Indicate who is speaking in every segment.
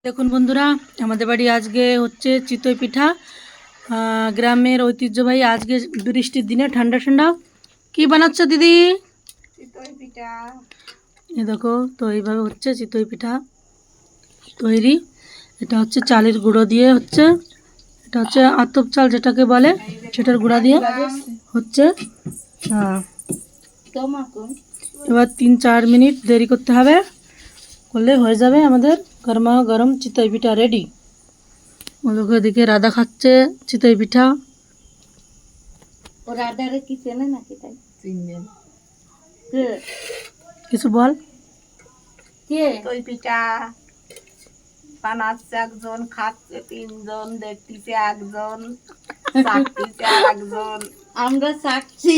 Speaker 1: দেখুন বন্ধুরা, আমাদের বাড়ি আজকে হচ্ছে চিতই পিঠা। গ্রামের ঐতিহ্যবাহী আজকে বৃষ্টির দিনে ঠান্ডা ঠান্ডা কি বানাচ্ছ দিদি?
Speaker 2: চিতই পিঠা।
Speaker 1: এ দেখো, তো এইভাবে হচ্ছে চিতই পিঠা তৈরি। এটা হচ্ছে চালের গুঁড়ো দিয়ে হচ্ছে, এটা হচ্ছে আতপ চাল যেটাকে বলে, সেটার গুঁড়া দিয়ে হচ্ছে। এবার 3-4 মিনিট দেরি করতে হবে, করলে হয়ে যাবে আমাদের গরমা গরম চিতই পিঠা রেডি। ওদিকে রাধা খাচ্ছে চিতই পিঠা।
Speaker 2: ও রাধারে কি চেনে নাকি? তাই চিনবেন।
Speaker 1: কিছু বল।
Speaker 2: চিতই পিঠা বানাচ্ছে একজন, খাচ্ছে 3 জন, দেখতেছে একজন, চাটতেছে আরেকজন। আমরা চাটছি।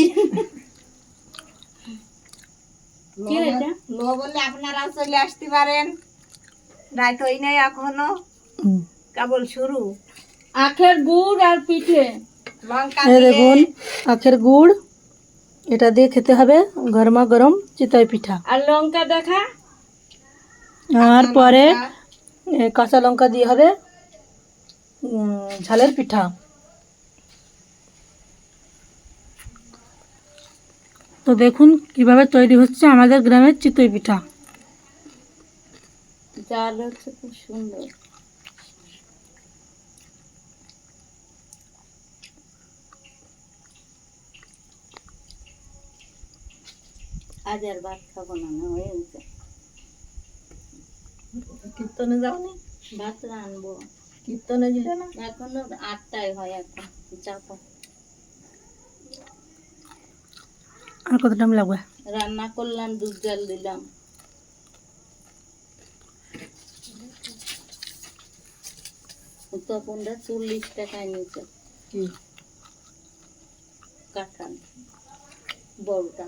Speaker 2: লো বলে আপনারা চলে আসতে পারেন, রাত হই নাই এখনো, কেবল শুরু। আখের গুড় আর পিঠে, লঙ্কা দিয়ে।
Speaker 1: দেখুন আখের গুড়, এটা দিয়ে খেতে হবে গরমা গরম চিতই পিঠা।
Speaker 2: আর লঙ্কা দেখা,
Speaker 1: আর পরে কাঁচা লঙ্কা দিয়ে হবে ঝালের পিঠা। তো দেখুন কিভাবে তৈরি হচ্ছে আমাদের গ্রামের চিতই পিঠা।
Speaker 2: জাল হচ্ছে খুব সুন্দর। আজ আর ভাত খাবো না, হয়ে গেছে। কীর্তনে যাওনি? ভাত রানবো। কীর্তনে গেলে না? এখনো 8টায় হয়, এখন যাবো।
Speaker 1: আর কত টাইম লাগবে?
Speaker 2: রান্না করলাম, দুধ জাল দিলাম। তপনটা 40 টাকায় নিচে। কি কাঁঠাল বড়টা?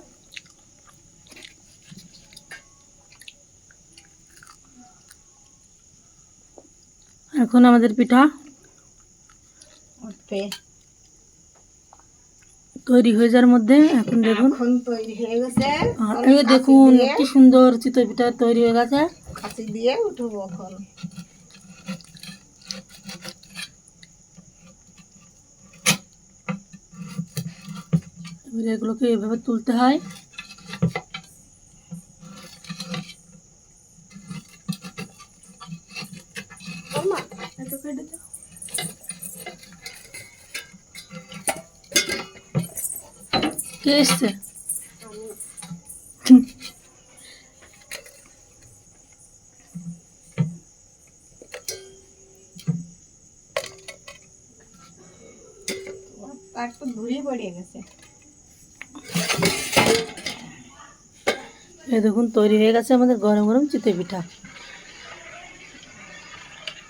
Speaker 1: এখন আমাদের পিঠা তৈরি হয়ে যাওয়ার মধ্যে। এখন দেখুন
Speaker 2: তৈরি হয়ে গেছে।
Speaker 1: দেখুন কি সুন্দর চিতই পিঠা তৈরি হয়ে গেছে।
Speaker 2: খাসি দিয়ে উঠবো এখন।
Speaker 1: এগুলোকে এভাবে তুলতে হয়। কে এসছে?
Speaker 2: একটু ধুরি পড়ে গেছে।
Speaker 1: এই দেখুন তৈরি হয়ে গেছে আমাদের গরম গরম চিতই পিঠা।